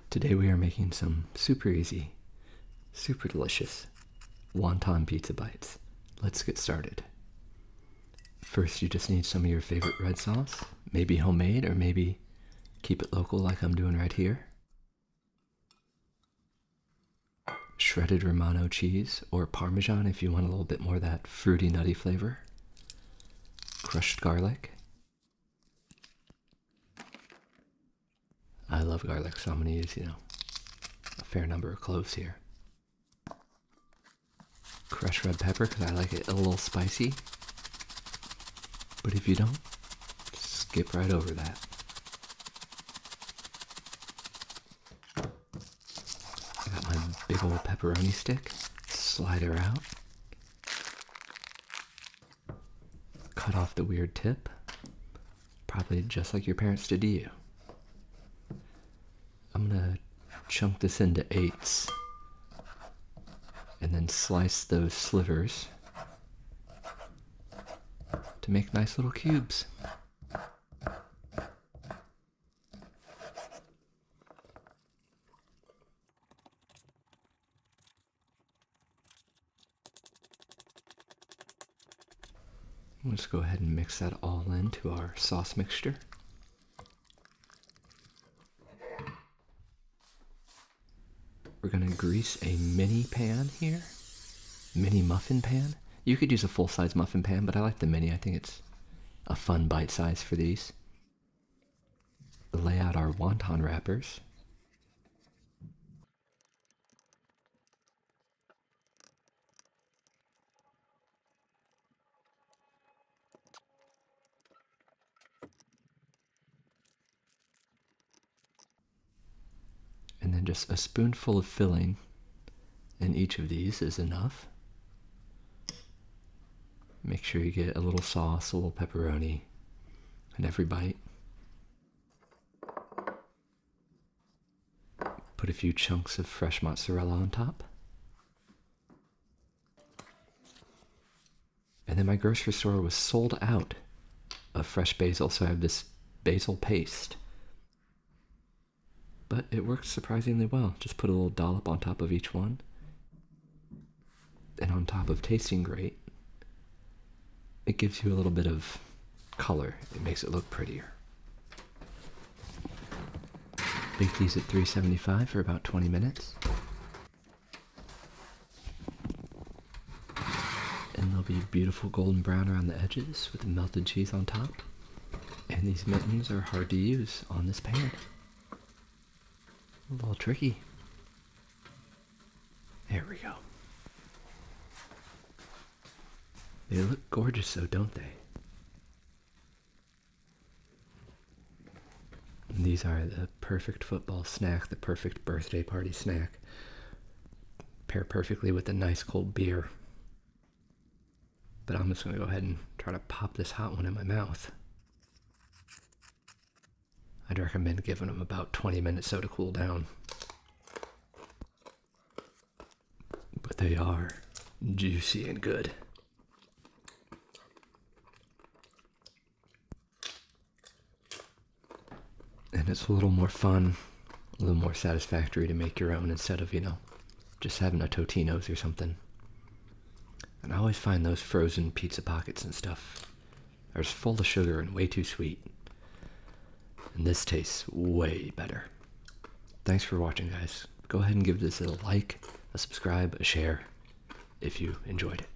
Today we are making some super easy, super delicious wonton pizza bites. Let's get started. First, you just need some of your favorite red sauce, maybe homemade or maybe keep it local like I'm doing right here. Shredded Romano cheese or Parmesan if you want a little bit more of that fruity, nutty flavor. Crushed garlic. I love garlic, so I'm going to use, a fair number of cloves here. Crushed red pepper because I like it a little spicy. But if you don't, skip right over that. I got my big old pepperoni stick. Slide her out. Cut off the weird tip. Probably just like your parents did to you. I'm gonna chunk this into eighths and then slice those slivers to make nice little cubes. Let's go ahead and mix that all into our sauce mixture. We're going to grease a mini pan here, mini muffin pan. You could use a full-size muffin pan, but I like the mini. I think it's a fun bite size for these. Lay out our wonton wrappers. And then just a spoonful of filling in each of these is enough. Make sure you get a little sauce, a little pepperoni in every bite. Put a few chunks of fresh mozzarella on top. And then my grocery store was sold out of fresh basil, so I have this basil paste. But it works surprisingly well. Just put a little dollop on top of each one. And on top of tasting great, it gives you a little bit of color. It makes it look prettier. Bake these at 375 for about 20 minutes. And they'll be beautiful golden brown around the edges with the melted cheese on top. And these mittens are hard to use on this pan. A little tricky. There we go. They look gorgeous though, don't they? And these are the perfect football snack, the perfect birthday party snack. Pair perfectly with a nice cold beer. But I'm just going to go ahead and try to pop this hot one in my mouth. I'd recommend giving them about 20 minutes so to cool down. But they are juicy and good. And it's a little more fun, a little more satisfactory to make your own instead of, just having a Totino's or something. And I always find those frozen pizza pockets and stuff are just full of sugar and way too sweet. And this tastes way better. Thanks for watching, guys. Go ahead and give this a like, a subscribe, a share if you enjoyed it.